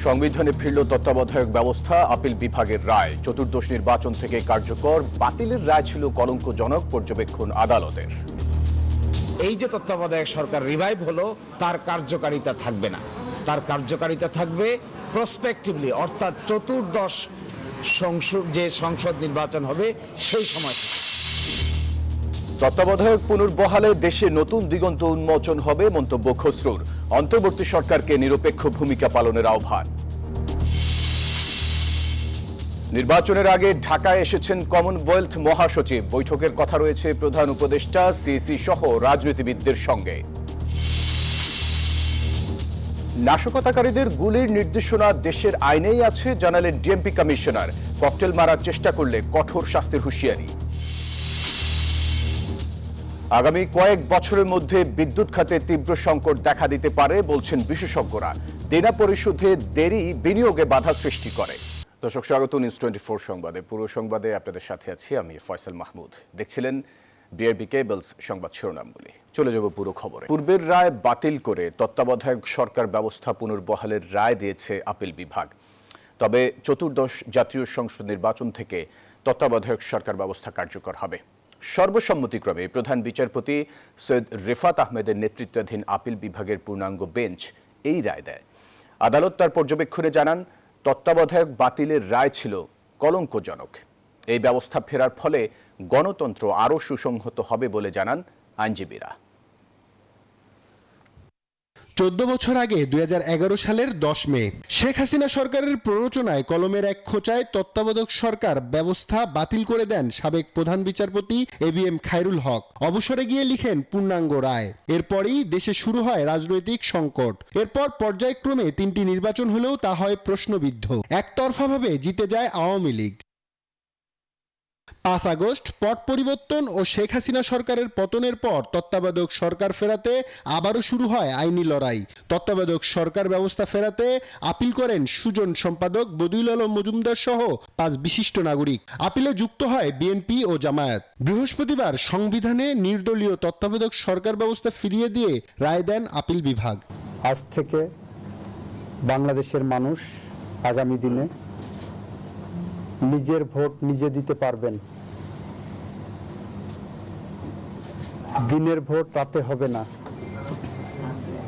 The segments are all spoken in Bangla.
সংবিধানে ফিরল তত্ত্বাবধায়ক ব্যবস্থা, আপিল বিভাগের রায়। চতুর্দশ নির্বাচন থেকে কার্যকর, বাতিলের রায় ছিল কলঙ্কজনক, পর্যবেক্ষণ আদালতের। এই যে তত্ত্বাবধায়ক সরকার রিভাইভ হলো, তার কার্যকারিতা থাকবে না। তার কার্যকারিতা থাকবে প্রসপেক্টিভলি, অর্থাৎ চতুর্দশ সংসদ নির্বাচন হবে সেই সময়। তত্ত্বাবধায়ক পুনর্বহালে দেশে নতুন দিগন্ত উন্মোচন হবে, মন্তব্য খসরুর। অন্তর্বর্তী সরকারকে নিরপেক্ষ ভূমিকা পালনের আহ্বান। নির্বাচনের আগে ঢাকায় এসেছেন কমনওয়েলথ মহাসচিব। বৈঠকের কথা রয়েছে প্রধান উপদেষ্টা, সিসি সহ রাজনীতিবিদদের সঙ্গে। নাশকতাকারীদের গুলির নির্দেশনা দেশের আইনেই আছে, জানালেন ডিএমপি কমিশনার। ককটেল মারার চেষ্টা করলে কঠোর শাস্তির হুঁশিয়ারি। আগামী কয়েক বছরের মধ্যে বিদ্যুৎ খাতে তীব্র সংকট দেখা দিতে পারে, বলছেন বিশেষজ্ঞরা। দেনা পরিশোধে দেরি বিনিয়োগে বাধা সৃষ্টি করে। দর্শক, স্বাগত নিউজ 24 সংবাদে। পুরো সংবাদে আপনাদের সাথে আছি আমি ফয়সাল মাহমুদ। দেখছিলেন বিআরবি কেবলস সংবাদ শিরোনামগুলি। চলে যাব পুরো খবরে। পূর্বের রায় বাতিল করে তত্ত্বাবধায়ক সরকার ব্যবস্থা পুনর্বহালের রায় দিয়েছে আপিল বিভাগ। তবে চতুর্দশ জাতীয় সংসদ নির্বাচন থেকে তত্ত্বাবধায়ক সরকার ব্যবস্থা কার্যকর হবে। সর্বসম্মতিক্রমে প্রধান বিচারপতি সৈয়দ রেফাত আহমেদের নেতৃত্বাধীন আপিল বিভাগের পূর্ণাঙ্গ বেঞ্চ এই রায় দেয়। আদালত তার পর্যবেক্ষণে জানান, তত্ত্বাবধায়ক বাতিলের রায় ছিল কলঙ্কজনক। এই ব্যবস্থা ফেরার ফলে গণতন্ত্র আরও সুসংহত হবে বলে জানান আইনজীবীরা। 14 বছর আগে 2011 সালের 10 মে শেখ হাসিনা সরকারের প্ররোচনায় কলমের এক খোঁচায় তত্ত্বাবধায়ক সরকার ব্যবস্থা বাতিল করে দেন সাবেক প্রধান বিচারপতি এবিএম খায়রুল হক। অবসরে গিয়ে লিখেন পূর্ণাঙ্গ রায়। এরপরই দেশে শুরু হয় রাজনৈতিক সংকট। এরপর পর্যায়ক্রমে 3টি নির্বাচন হলেও তা হয় প্রশ্নবিদ্ধ। একতরফাভাবে জিতে যায় আওয়ামী লীগ। 5 আগস্ট পট পরিবর্তন ও শেখ হাসিনা সরকারের পতনের পর তত্ত্বাবধায়ক সরকার ফেরাতে আবারও শুরু হয় আইনি লড়াই। তত্ত্বাবধায়ক সরকার ব্যবস্থা ফেরাতে আপিল করেন সুজন সম্পাদক বদিউল আলম মজুমদার সহ 5 বিশিষ্ট নাগরিক। আপিলে যুক্ত হয় বিএনপি ও জামায়াত। বৃহস্পতিবার সংবিধানে নির্দলীয় তত্ত্বাবধায়ক সরকার ব্যবস্থা ফিরিয়ে দিয়ে রায় দেন আপিল বিভাগ। আজ থেকে বাংলাদেশের মানুষ আগামী দিনে নিজের ভোট নিজে দিতে পারবেন। দিনের ভোট রাতে হবে না,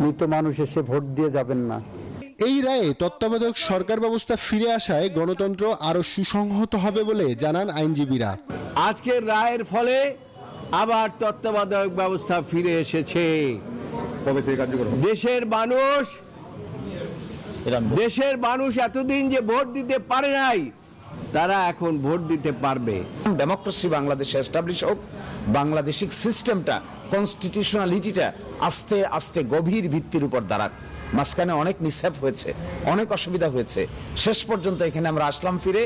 মৃত মানুষ এসে ভোট দিয়ে যাবেন না। এই রায়ে তত্ত্বাবধায়ক সরকার ব্যবস্থা ফিরে আসায় গণতন্ত্র আরো সুসংহত হবে বলে জানান আইনজীবীরা। আজকের রায়ের ফলে আবার তত্ত্বাবধায়ক ব্যবস্থা ফিরে এসেছে। দেশের মানুষ এতদিন যে ভোট দিতে পারে নাই, তারা এখন ভোট দিতে পারবে। ডেমোক্রেসি বাংলাদেশে এস্টাবলিশ হোক, বাংলাদেশিক সিস্টেমটা, কনস্টিটিউশনালিটিটা আস্তে আস্তে গভীর ভিত্তির উপর দাঁড়াক। মাঝখানে অনেক মিসহ্যাপ হয়েছে, অনেক অসুবিধা হয়েছে, শেষ পর্যন্ত এখানে আমরা আসলাম ফিরে।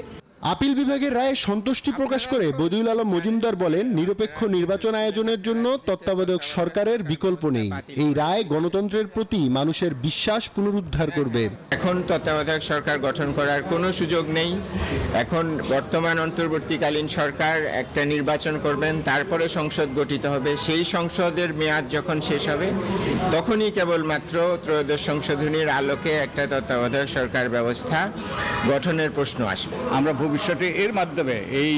আপিল বিভাগের রায়ে সন্তুষ্টি প্রকাশ করে বদিউল আলম মজুমদার বলেন, নিরপেক্ষ নির্বাচন আয়োজনের জন্য তত্ত্বাবধায়ক সরকারের বিকল্প নেই। এই রায় গণতন্ত্রের প্রতি মানুষের বিশ্বাস পুনরুদ্ধার করবে। এখন তত্ত্বাবধায়ক সরকার গঠন করার কোনো সুযোগ নেই। এখন বর্তমান অন্তর্বর্তীকালীন সরকার একটা নির্বাচন করবেন, তারপরে সংসদ গঠিত হবে। সেই সংসদের মেয়াদ যখন শেষ হবে, তখনই কেবলমাত্র ত্রয়োদশ সংশোধনীর আলোকে একটা তত্ত্বাবধায়ক সরকার ব্যবস্থা গঠনের প্রশ্ন আসবে। আমরা ভবিষ্যতে এর মাধ্যমে, এই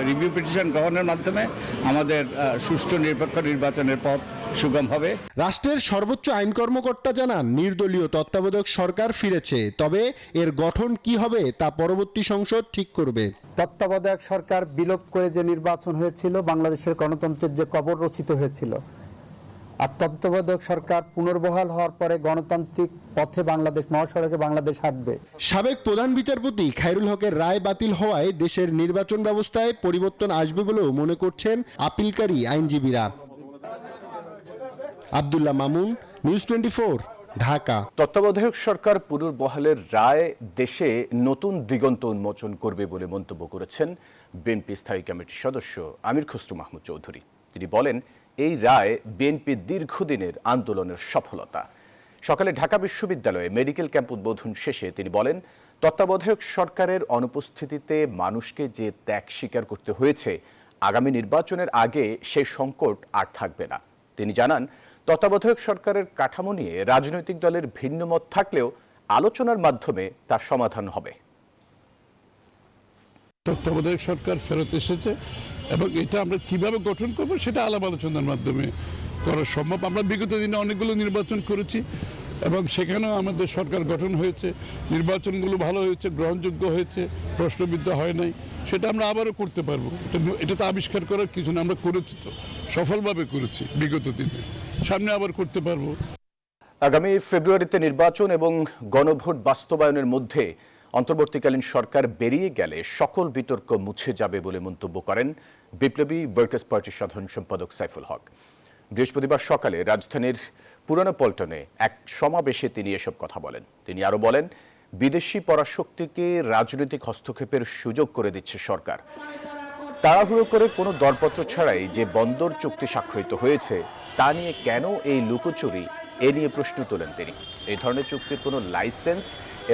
রিভিউ পিটিশন গ্রহণের মাধ্যমে আমাদের সুষ্ঠু নিরপেক্ষ নির্বাচনের পথ সুগম হবে। রাষ্ট্রের সর্বোচ্চ আইন কর্মকর্তা জানান, নির্দলীয় তত্ত্বাবধায়ক সরকার ফিরেছে, তবে এর গঠন কি হবে তা পরবর্তী সংসদ ঠিক করবে। তত্ত্বাবধায়ক সরকার বিলোপ করে যে নির্বাচন হয়েছিল, বাংলাদেশের গণতন্ত্রের যে কবর রচিত হয়েছিল, আর তত্ত্বাবধায়ক সরকার পুনর্বহাল হওয়ার পরে গণতান্ত্রিক পথে বাংলাদেশ, মহাসড়কে বাংলাদেশ হাঁটবে। সাবেক প্রধান বিচারপতি খায়রুল হকের রায় বাতিল হওয়ায় দেশের নির্বাচন ব্যবস্থায় পরিবর্তন আসবে বলেও মনে করছেন আপিলকারী আইনজীবীরা। আব্দুল্লাহ মামুন, নিউজ 24, ঢাকা। তত্ত্বাবধায়ক সরকার পুনর্বহালের রায় দেশে নতুন দিগন্ত উন্মোচন করবে বলে মন্তব্য করেছেন বিএনপি স্থায়ী কমিটির সদস্য আমির খসরু মাহমুদ চৌধুরী। তিনি বলেন, এই রায় বিএনপির দীর্ঘদিনের আন্দোলনের সফলতা। সকালে ঢাকা বিশ্ববিদ্যালয়ে মেডিকেল ক্যাম্প উদ্বোধন শেষে তিনি বলেন, তত্ত্বাবধায়ক সরকারের অনুপস্থিতিতে মানুষকে যে ত্যাগ স্বীকার করতে হয়েছে, আগামী নির্বাচনের আগে সে সংকট আর থাকবে না। তিনি জানান, তত্ত্বাবধায়ক সরকারের কাঠামো নিয়ে রাজনৈতিক দলের ভিন্ন মত থাকলেও আলোচনার মাধ্যমে তার সমাধান হবে। তত্ত্বাবধায়ক সরকার ফেরত এসেছে এবং এটা আমরা কিভাবে গঠন করব সেটা আলাপ আলোচনার মাধ্যমে করা সম্ভব। আমরা বিগত দিনে অনেকগুলো নির্বাচন করেছি এবং সেখানেও আমাদের সরকার গঠন হয়েছে, নির্বাচনগুলো ভালো হয়েছে, গ্রহণযোগ্য হয়েছে, প্রশ্নবিদ্ধ হয় নাই। সেটা আমরা আবারও করতে পারবো। এটা তো আবিষ্কার করার কিছু না, আমরা করেছি, তো সফলভাবে করেছি বিগত দিনে, সামনে আবার করতে পারবো। আগামী ফেব্রুয়ারিতে নির্বাচন এবং গণভোট বাস্তবায়নের মধ্যে অন্তর্বর্তীকালীন সরকার বেরিয়ে গেলে সকল বিতর্ক মুছে যাবে বলে মন্তব্য করেন বিপ্লবী ওয়ার্কার্স পার্টির সাধারণ সম্পাদক সাইফুল হক। বৃহস্পতিবার সকালে রাজধানীর পুরানো পল্টনে এক সমাবেশে তিনি এসব কথা বলেন। তিনি আরও বলেন, বিদেশি পরাশক্তিকে রাজনৈতিক হস্তক্ষেপের সুযোগ করে দিচ্ছে সরকার। তাড়াহুড়ো করে কোনো দরপত্র ছাড়াই যে বন্দর চুক্তি স্বাক্ষরিত হয়েছে তা নিয়ে কেন এই লুকোচুরি, এ নিয়ে প্রশ্ন তোলেন তিনি। এই ধরনের চুক্তির কোনো লাইসেন্স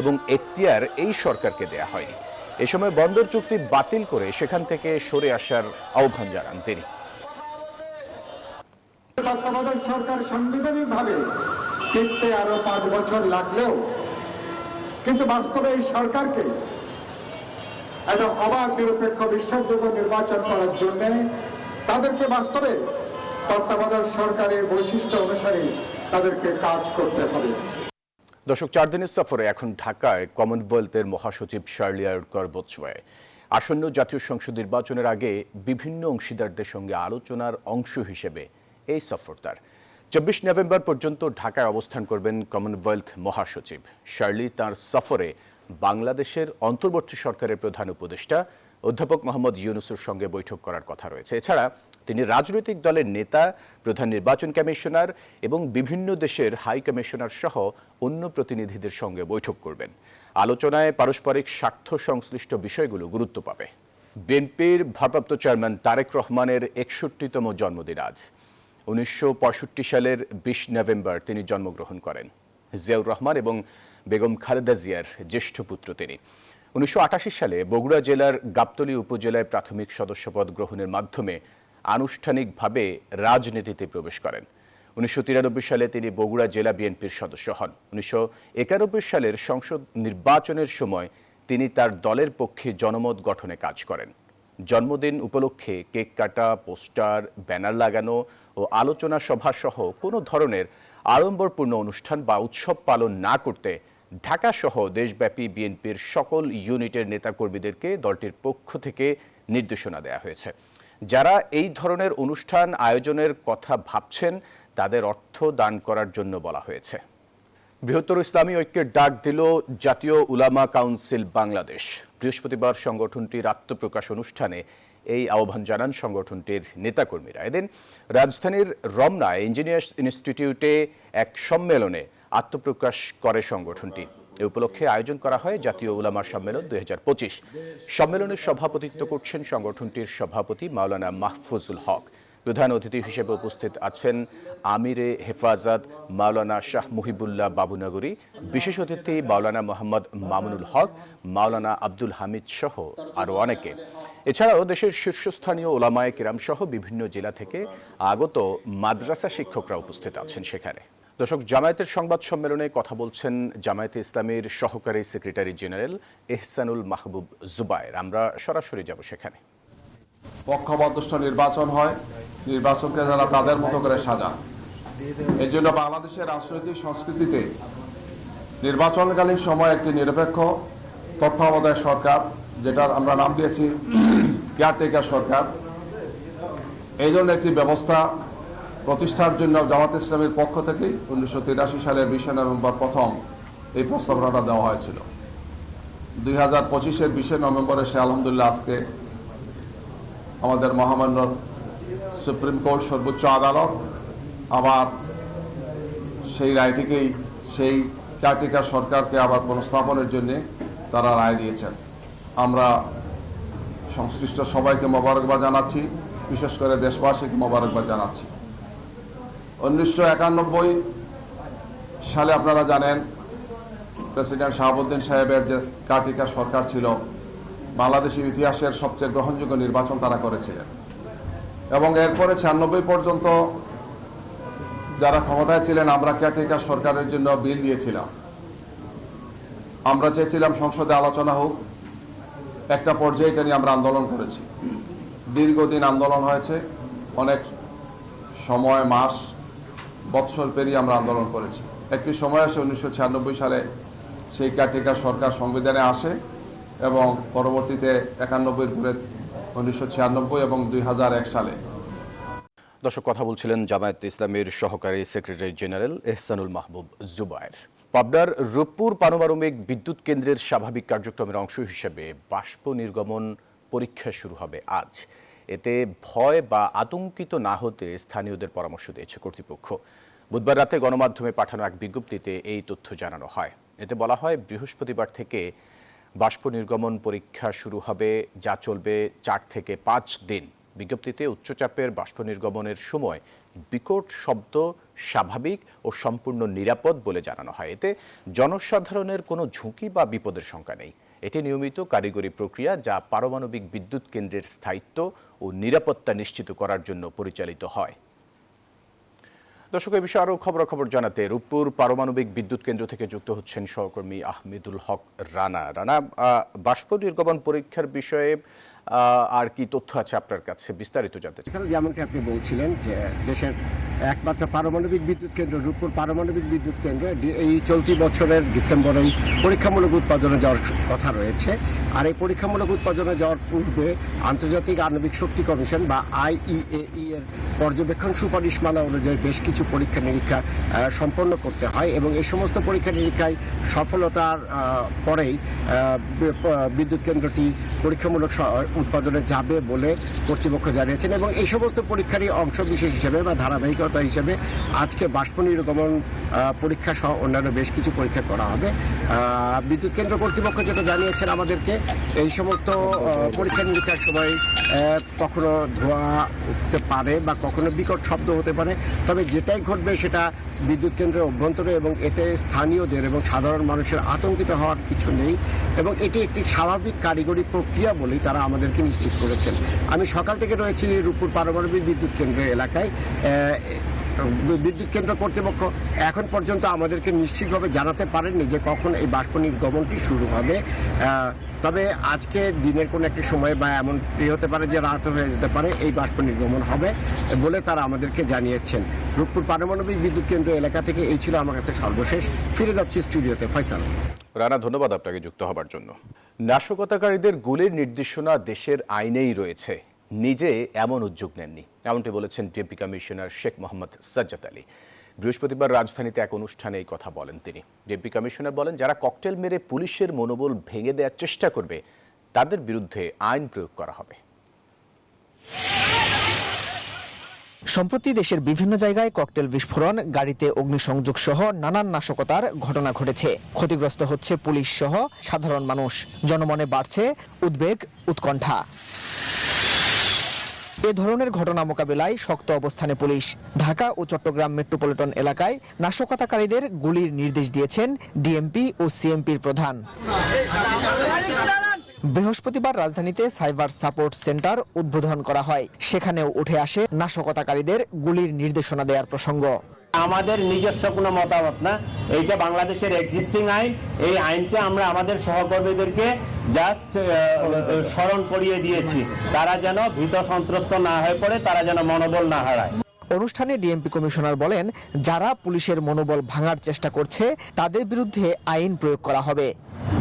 এবং এখতিয়ার এই সরকারকে দেয়া হয়নি। এ সময় বন্দর চুক্তি বাতিল করে সেখান থেকে সরে আসার আহ্বান জানান তিনি। তত্ত্বাবধায়ক সরকার সাংবিধানিকভাবে ফিরতে আরো 5 বছর লাগলেও কিন্তু বাস্তবে এই সরকারকে একটা অবাধ নিরপেক্ষ বিশ্বাসযোগ্য নির্বাচন করার জন্য তাদেরকে বাস্তবে তত্ত্বাবধায়ক সরকারের বৈশিষ্ট্য অনুসারে তাদেরকে কাজ করতে হবে। দর্শক, 4 দিনের সফরে এখন ঢাকায় কমনওয়েলথের মহাসচিব শার্লি আয়োডকর বোতসোয়ায়। আসন্ন জাতীয় সংসদ নির্বাচনের আগে বিভিন্ন অংশীদারদের সঙ্গে আলোচনার অংশ হিসেবে এই সফর তার। 24 নভেম্বর পর্যন্ত ঢাকায় অবস্থান করবেন কমনওয়েলথ মহাসচিব। শার্লি তার সফরে বাংলাদেশের অন্তর্বর্তী সরকারের প্রধান উপদেষ্টা অধ্যাপক মোহাম্মদ ইউনূসের সঙ্গে বৈঠক করার কথা রয়েছে। এছাড়া তিনি রাজনৈতিক দলের নেতা, প্রধান নির্বাচন কমিশনার এবং বিভিন্ন দেশের হাই কমিশনার সহ অন্য প্রতিনিধিদের সঙ্গে বৈঠক করবেন। আলোচনায় পারস্পরিক স্বার্থ সংশ্লিষ্ট বিষয়গুলো গুরুত্ব পাবে। বিএনপির ভারপ্রাপ্ত চেয়ারম্যান তারেক রহমানের 61তম জন্মদিন আজ। 1965 সালের 20 নভেম্বর তিনি জন্মগ্রহণ করেন। জিয়াউর রহমান এবং বেগম খালেদা জিয়ার জ্যেষ্ঠ পুত্র তিনি। 1988 সালে বগুড়া জেলার গাবতলী উপজেলায় প্রাথমিক সদস্যপদ গ্রহণের মাধ্যমে আনুষ্ঠানিকভাবে রাজনীতিতে প্রবেশ করেন। 1993 সালে তিনি বগুড়া জেলা বিএনপির সদস্য হন। 1991 সালের সংসদ নির্বাচনের সময় তিনি তার দলের পক্ষে জনমত গঠনে কাজ করেন। জন্মদিন উপলক্ষে কেক কাটা, পোস্টার, ব্যানার লাগানো ও আলোচনা সভা সহ কোনো ধরনের আড়ম্বরপূর্ণ অনুষ্ঠান বা উৎসব পালন না করতে ঢাকা সহ দেশব্যাপী বিএনপির সকল ইউনিটের নেতাকর্মীদেরকে দলটির পক্ষ থেকে নির্দেশনা দেওয়া হয়েছে। যারা এই ধরনের অনুষ্ঠান আয়োজনের কথা ভাবছেন তাদের অর্থ দান করার জন্য বলা হয়েছে। বৃহত্তর ইসলামী ঐক্যের ডাক দিল জাতীয় উলামা কাউন্সিল বাংলাদেশ। বৃহস্পতিবার সংগঠনটির আত্মপ্রকাশ অনুষ্ঠানে এই আহ্বান জানান সংগঠনটির নেতাকর্মীরা। এদিন রাজধানীর রমনায় ইঞ্জিনিয়ার্স ইনস্টিটিউটে এক সম্মেলনে আত্মপ্রকাশ করে সংগঠনটি। এ উপলক্ষে আয়োজন করা হয় জাতীয় উলামা সম্মেলন 2025। সম্মেলনের সভাপতিত্ব করছেন সংগঠনটির সভাপতি মাওলানা মাহফুজুল হক। প্রধান অতিথি হিসেবে উপস্থিত আছেন আমিরে হেফাজত মাওলানা শাহ মুহিবুল্লাহ বাবুনগরী, বিশেষ অতিথি মাওলানা মোহাম্মদ মামুনুল হক, মাওলানা আব্দুল হামিদ সহ আরও অনেকে। এছাড়াও দেশের শীর্ষস্থানীয় ওলামায়ে কেরাম সহ বিভিন্ন জেলা থেকে আগত মাদ্রাসা শিক্ষকরা উপস্থিত আছেন সেখানে। দর্শক, জামায়াতের সংবাদ সম্মেলনে কথা বলছেন জামায়াতে ইসলামীর সহকারী সেক্রেটারি জেনারেল এহসানুল মাহবুব জুবায়ের। আমরা সরাসরি যাব সেখানে। পক্ষপাতদুষ্ট নির্বাচন হয়, নির্বাচনকে যারা তাদের মতো করে সাজান। এই জন্য বাংলাদেশের রাজনৈতিক সংস্কৃতিতে নির্বাচনকালীন সময় একটি নিরপেক্ষ তত্ত্বাবধায়ক সরকার, যেটার আমরা নাম দিয়েছি কেয়ারটেকার সরকার, এই জন্য একটি ব্যবস্থা প্রতিষ্ঠার জন্য জামায়াতে ইসলামীর পক্ষ থেকে 1983 সালের 20 নভেম্বর প্রথম এই প্রস্তাবনাটা দেওয়া হয়েছিল। 2025-এর 20 নভেম্বরে সে আলহামদুলিল্লাহ আজকে আমাদের মহামান্য সুপ্রিম কোর্ট, সর্বোচ্চ আদালত আবার সেই রায়টিকেই সেই কেয়ারটেকার সরকারকে আবার পুনঃস্থাপনের জন্য তারা রায় দিয়েছেন। আমরা সংশ্লিষ্ট সবাইকে মোবারকবাদ জানাচ্ছি, বিশেষ করে দেশবাসীকে মোবারকবাদ জানাচ্ছি। 1991 সালে আপনারা জানেন প্রেসিডেন্ট শাহাবুদ্দিন সাহেবের যে কেয়ারটেকার সরকার ছিল, বাংলাদেশের ইতিহাসের সবচেয়ে গ্রহণযোগ্য নির্বাচন তারা করেছিলেন এবং এরপরে 96 পর্যন্ত যারা ক্ষমতায় ছিলেন আমরা কেয়ারটেকার সরকারের জন্য বিল দিয়েছিলাম আমরা চেয়েছিলাম সংসদে আলোচনা হোক, একটা পর্যায়ে এটা নিয়ে আমরা আন্দোলন করেছি। দীর্ঘদিন আন্দোলন হয়েছে, অনেক সময়, মাস, বৎসর পেরিয়ে আমরা আন্দোলন করেছি। একটি সময় আসে 1996 সালে সেই কেয়ারটেকার সরকার সংবিধানে আসে এবং পরবর্তীতে 91-এর পরে 1996 এবং 2001 সালে। দর্শক, কথা বলছিলেন জামায়াতে ইসলামের সহকারী সেক্রেটারি জেনারেল এহসানুল মাহবুব জুবায়ের। পাবনার রূপপুর পারমাণবিক বিদ্যুৎ কেন্দ্রের স্বাভাবিক কার্যক্রমের অংশ হিসেবে বাষ্প নির্গমন পরীক্ষা শুরু হবে আজ। এতে ভয় বা আতঙ্কিত না হতে স্থানীয়দের পরামর্শ দিয়েছে কর্তৃপক্ষ। বুধবার রাতে গণমাধ্যমে পাঠানো এক বিজ্ঞপ্তিতে এই তথ্য জানানো হয়। এতে বলা হয়, বৃহস্পতিবার থেকে বাষ্প নির্গমন পরীক্ষা শুরু হবে, যা চলবে 4 থেকে 5 দিন। বিজ্ঞপ্তিতে উচ্চচাপের বাষ্প নির্গমনের সময় বিকট শব্দ স্বাভাবিক ও সম্পূর্ণ নিরাপদ বলে জানানো হয়। এতে জনসাধারণের কোনো ঝুঁকি বা বিপদের শঙ্কা নেই। এটি নিয়মিত কারিগরি প্রক্রিয়া, যা পারমাণবিক বিদ্যুৎ কেন্দ্রের স্থায়িত্ব ও নিরাপত্তা নিশ্চিত করার জন্য পরিচালিত হয়। দর্শক, এই বিষয়ে আরও খবরাখবর জানাতে রূপপুর পারমাণবিক বিদ্যুৎ কেন্দ্র থেকে যুক্ত হচ্ছেন সহকর্মী আহমেদুল হক রানা। রানা, বাষ্প নির্গমন পরীক্ষার বিষয়ে আর কি তথ্য আছে আপনার কাছে, বিস্তারিত জানতে চাই। যেমনটি আপনি বলছিলেন যে দেশের একমাত্র পারমাণবিক বিদ্যুৎ কেন্দ্র রূপপুর পারমাণবিক বিদ্যুৎ কেন্দ্র এই চলতি বছরের ডিসেম্বরেই পরীক্ষামূলক উৎপাদনে যাওয়ার কথা রয়েছে। আর এই পরীক্ষামূলক উৎপাদনে যাওয়ার পূর্বে আন্তর্জাতিক আণবিক শক্তি কমিশন বা IAEA এর পর্যবেক্ষণ সুপারিশমালা অনুযায়ী বেশ কিছু পরীক্ষা নিরীক্ষা সম্পন্ন করতে হয় এবং এই সমস্ত পরীক্ষা নিরীক্ষায় সফলতার পরেই বিদ্যুৎ কেন্দ্রটি পরীক্ষামূলক উৎপাদনে যাবে বলে কর্তৃপক্ষ জানিয়েছেন। এবং এই সমস্ত পরীক্ষারই অংশ বিশেষ হিসেবে বা ধারাবাহিকতা হিসেবে আজকে বাষ্প নির্গমন পরীক্ষা সহ অন্যান্য বেশ কিছু পরীক্ষা করা হবে। বিদ্যুৎ কেন্দ্র কর্তৃপক্ষ যেটা জানিয়েছেন আমাদেরকে, এই সমস্ত পরীক্ষা নিরীক্ষার সময় কখনো ধোঁয়া উঠতে পারে বা কখনো বিকট শব্দ হতে পারে, তবে যেটাই ঘটবে সেটা বিদ্যুৎ কেন্দ্রের অভ্যন্তরে এবং এতে স্থানীয়দের এবং সাধারণ মানুষের আতঙ্কিত হওয়ার কিছু নেই এবং এটি একটি স্বাভাবিক কারিগরি প্রক্রিয়া বলেই তারা আমাদেরকে নিশ্চিত করেছেন। আমি সকাল থেকে রয়েছি রূপপুর পারমাণবিক বিদ্যুৎ কেন্দ্র এলাকায়। বিদ্যুৎ কেন্দ্র কর্তৃপক্ষ এখন পর্যন্ত আমাদেরকে নিশ্চিতভাবে জানাতে পারেননি যে কখন এই বাষ্প নির্গমনটি শুরু হবে। তবে আজকে দিনের কোনো একটি সময় বা এমন হতে পারে যে রাত হয়ে যেতে পারে, এই বাষ্প নির্গমন হবে বলে তারা আমাদেরকে জানিয়েছেন। রূপপুর পারমাণবিক বিদ্যুৎ কেন্দ্র এলাকা থেকে এই ছিল আমার কাছে সর্বশেষ। ফিরে যাচ্ছি স্টুডিওতে। ফয়সাল। রানা, ধন্যবাদ আপনাকে যুক্ত হবার জন্য। নাশকতাকারীদের গুলির নির্দেশনা দেশের আইনেই রয়েছে, নিজে এমন উদ্যোগ নেননি, এমনটি বলেছেন ডিএমপি কমিশনার শেখ মোহাম্মদ সাজ্জাদ আলী। বৃহস্পতিবার রাজধানীতে এক অনুষ্ঠানে এই কথা বলেন তিনি। ডিএমপি কমিশনার বলেন, যারা ককটেল মেরে পুলিশের মনোবল ভেঙে দেওয়ার চেষ্টা করবে তাদের বিরুদ্ধে আইন প্রয়োগ করা হবে। সম্প্রতি দেশের বিভিন্ন জায়গায় ককটেল বিস্ফোরণ, গাড়িতে অগ্নিসংযোগ সহ নানান নাশকতার ঘটনা ঘটেছে। ক্ষতিগ্রস্ত হচ্ছে পুলিশ সহ সাধারণ মানুষ। জনমনে বাড়ছে উদ্বেগ, উৎকণ্ঠা। এ ধরনের ঘটনা মোকাবিলায় শক্ত অবস্থানে পুলিশ। ঢাকা ও চট্টগ্রাম মেট্রোপলিটন এলাকায় নাশকতাকারীদের গুলির নির্দেশ দিয়েছেন ডিএমপি ও সিএমপির প্রধান। বৃহস্পতিবার রাজধানীতে সাইবার সাপোর্ট সেন্টার উদ্বোধন করা হয়। সেখানেও উঠে আসে নাশকতাকারীদের গুলির নির্দেশনা দেওয়ার প্রসঙ্গ। আমাদের নিজস্ব কোনো মতামত না, এইটা বাংলাদেশের এক্সিস্টিং আইন। এই আইনটা আমরা আমাদের সহকর্মীদেরকে জাস্ট স্মরণ করিয়ে দিয়েছি, তারা যেন ভীত সন্ত্রস্ত না হয়ে পড়ে, তারা যেন মনোবল না হারায়। অনুষ্ঠানে ডিএমপি কমিশনার বলেন, যারা পুলিশের মনোবল ভাঙার চেষ্টা করছে তাদের বিরুদ্ধে আইন প্রয়োগ করা হবে।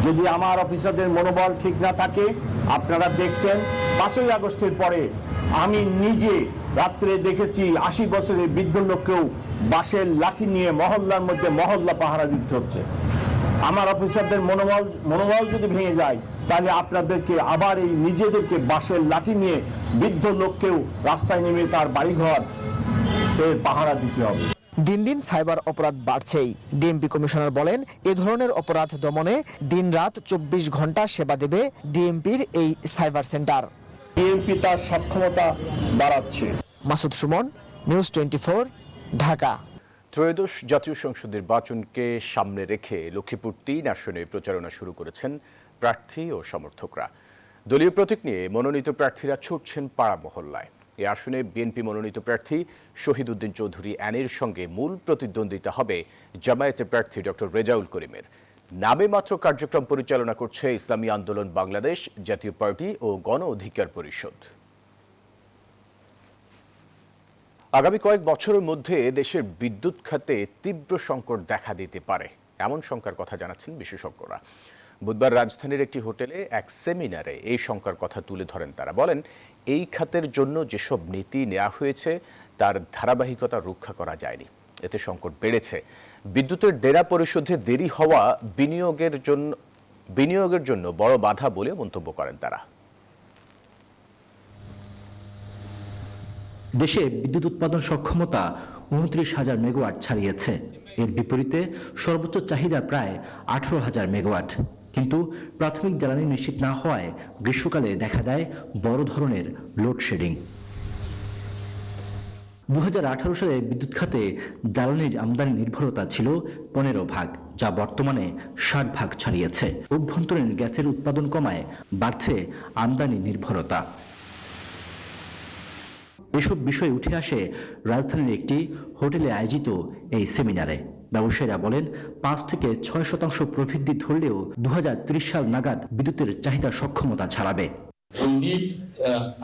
যদি আমার অফিসারদের মনোবল ঠিক না থাকে, আপনারা দেখছেন 5ই আগস্টের পরে আমি নিজে রাত্রে দেখেছি 80 বছরের বৃদ্ধ লোককেও বাঁশের লাঠি নিয়ে মহল্লার মধ্যে মহল্লা পাহারা দিতে হচ্ছে। আমার অফিসারদের মনোবল যদি ভেঙে যায়, তাহলে আপনাদেরকে আবার এই নিজেদেরকে বাঁশের লাঠি নিয়ে বৃদ্ধ লোককেও রাস্তায় নেমে তার বাড়িঘর পাহারা দিতে হবে। দিন দিন সাইবার অপরাধ বাড়ছেই। ডিএমপি কমিশনার বলেন, এ ধরনের অপরাধ দমনে দিনরাত 24 ঘন্টা সেবা দেবে ডিএমপির এই সাইবার সেন্টার। ডিএমপি তার সক্ষমতা বাড়াচ্ছে। মাসুদ সুমন, নিউজ 24, ঢাকা। ত্রয়োদশ জাতীয় সংসদ নির্বাচনকে সামনে রেখে লক্ষ্মীপুর 3 আসনে প্রচারণা শুরু করেছেন প্রার্থী ও সমর্থকরা। দলীয় প্রতীক নিয়ে মনোনীত প্রার্থীরা ছুটছেন পাড়া মহল্লায়। এই আসনে বিএনপি মনোনীত প্রার্থী শহীদ উদ্দিন চৌধুরী অ্যানির সঙ্গে মূল প্রতিদ্বন্দ্বিতা হবে জামায়াতের প্রার্থী ডক্টর রেজাউল করিমের। নামে মাত্র কার্যক্রম পরিচালনা করছে ইসলামী আন্দোলন বাংলাদেশ, জাতীয় পার্টি ও গণ অধিকার পরিষদ। আগামী কয়েক বছরের মধ্যে দেশের বিদ্যুৎ খাতে তীব্র সংকট দেখা দিতে পারে, এমন শঙ্কার কথা জানাচ্ছেন বিশেষজ্ঞরা। বুধবার রাজধানীর একটি হোটেলে এক সেমিনারে এই শঙ্কার কথা তুলে ধরেন তারা। বলেন, এই খাতের জন্য যেসব নীতি নেওয়া হয়েছে তার ধারাবাহিকতা রক্ষা করা যায়নি, এতে সংকট বেড়েছে। বিদ্যুতের দেনা পরিশোধে দেরি হওয়া বিনিয়োগের জন্য বড় বাধা বলে মন্তব্য করেন তারা। দেশে বিদ্যুৎ উৎপাদন সক্ষমতা 29,000 মেগাওয়াট ছাড়িয়েছে। এর বিপরীতে সর্বোচ্চ চাহিদা প্রায় 18,000 মেগাওয়াট। কিন্তু প্রাথমিক জ্বালানি নিশ্চিত না হওয়ায় গ্রীষ্মকালে দেখা দেয় বড় ধরনের লোডশেডিং। 2018 সালে বিদ্যুৎ খাতে জ্বালানির আমদানি নির্ভরতা ছিল 15%, যা বর্তমানে 60% ছাড়িয়েছে। অভ্যন্তরীণ গ্যাসের উৎপাদন কমায় বাড়ছে আমদানি নির্ভরতা। এসব বিষয় উঠে আসে রাজধানীর একটি হোটেলে আয়োজিত এই সেমিনারে। ব্যবসায়ীরা বলেন, 5 থেকে 6% প্রবৃদ্ধি ধরলেও 2030 সাল নাগাদ বিদ্যুতের চাহিদা সক্ষমতা ছাড়াবে। We need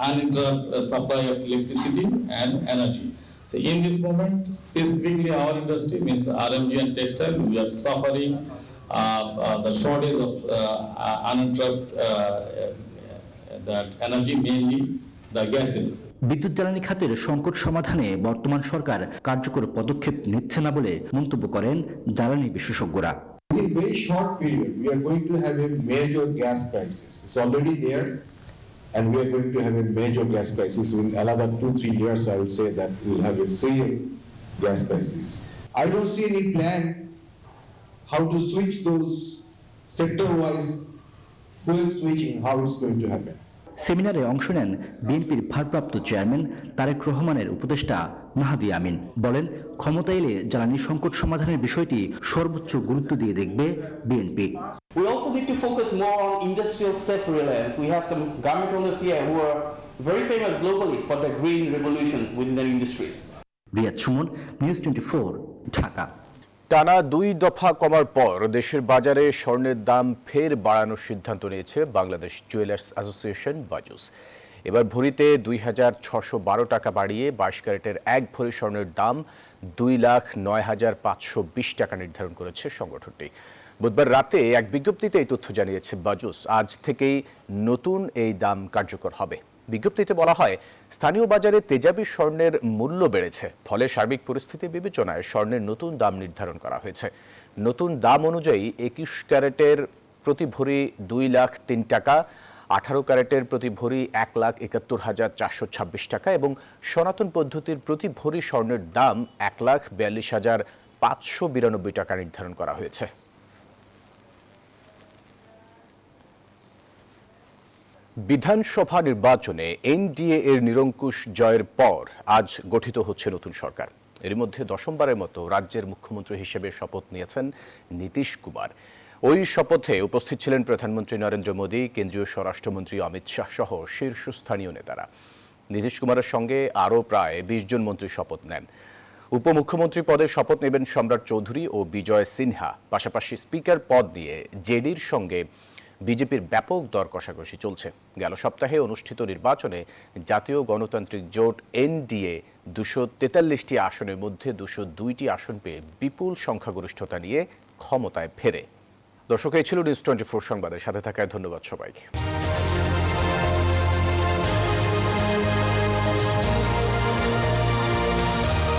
uninterrupted supply of electricity and energy. So in this moment, specifically our industry means RMG and textile, we are suffering the shortage of uninterrupted that energy, mainly the gases. বিদ্যুৎ জ্বালানি খাতের সংকট সমাধানে বর্তমান সরকার কার্যকর পদক্ষেপ নিচ্ছে না বলে মন্তব্য করেন জ্বালানি বিশেষজ্ঞরা। In very short period, we are going to have a major gas crisis. It's already there, and we are going to have a major gas crisis. In another 2-3 years, I would say that we'll have a serious gas crisis. I don't see any plan how to switch those sector-wise fuel switching, how it's going to happen. সেমিনারে অংশ নেন বিএনপির ভারপ্রাপ্ত চেয়ারম্যান তারেক রহমানের উপদেষ্টা মাহাদি আমিন। বলেন, ক্ষমতা এলে জ্বালানি সংকট সমাধানের বিষয়টি সর্বোচ্চ গুরুত্ব দিয়ে দেখবে BNP. We also need to focus more on industrial self-reliance. We have some garment owners here who are very famous globally for their green revolution within their industries. Riyad Suman, news 24, Dhaka. টানা 2 দফা কমার পর দেশের বাজারে স্বর্ণের দাম ফের বাড়ানোর সিদ্ধান্ত নিয়েছে বাংলাদেশ জুয়েলার্স অ্যাসোসিয়েশন বাজুস। এবার ভরিতে 2,612 টাকা বাড়িয়ে 22 ক্যারেটের 1 ভরি স্বর্ণের দাম 2,09,520 টাকা নির্ধারণ করেছে সংগঠনটি। বুধবার রাতে এক বিজ্ঞপ্তিতে এই তথ্য জানিয়েছে বাজুস। আজ থেকেই নতুন এই দাম কার্যকর হবে। বিজ্ঞপ্তিতে বলা হয়, স্থানীয় বাজারে তেজাবি স্বর্ণের মূল্য বেড়েছে, ফলে সার্বিক পরিস্থিতি বিবেচনায় স্বর্ণের নতুন দাম নির্ধারণ করা হয়েছে। নতুন দাম অনুযায়ী 21 ক্যারেটের প্রতি ভরি 2,03,000 টাকা, 18 ক্যারেটের প্রতি ভরি 1,71,426 টাকা এবং সনাতন পদ্ধতির প্রতি ভরি স্বর্ণের দাম 1,42,592 টাকা নির্ধারণ করা হয়েছে। বিধানসভা নির্বাচনে এনডিএ এর নিরঙ্কুশ জয়ের পর আজ গঠিত হচ্ছে নতুন সরকার। এর মধ্যে দশমবারের মতো রাজ্যের মুখ্যমন্ত্রী হিসেবে শপথ নিয়েছেন নীতিশ কুমার। ওই শপথে উপস্থিত ছিলেন প্রধানমন্ত্রী নরেন্দ্র মোদী, কেন্দ্রীয় স্বরাষ্ট্রমন্ত্রী অমিত শাহ সহ শীর্ষস্থানীয় নেতারা। নীতিশ কুমারের সঙ্গে আরও প্রায় 20 জন মন্ত্রী শপথ নেন। উপমুখ্যমন্ত্রী পদে শপথ নেবেন সম্রাট চৌধুরী ও বিজয় সিনহা। পাশাপাশি স্পিকার পদ নিয়ে জেডির সঙ্গে বিজেপির ব্যাপক দর কষাকষি চলছে। গেল সপ্তাহে অনুষ্ঠিত নির্বাচনে জাতীয় গণতান্ত্রিক জোট এনডিএ 243টি আসনের মধ্যে 202টি আসন পেয়ে বিপুল সংখ্যাগরিষ্ঠতা নিয়ে ক্ষমতায় ফেরে। দর্শক, এই ছিল নিউজ 24 সংবাদের সাথে থাকায় ধন্যবাদ সবাইকে।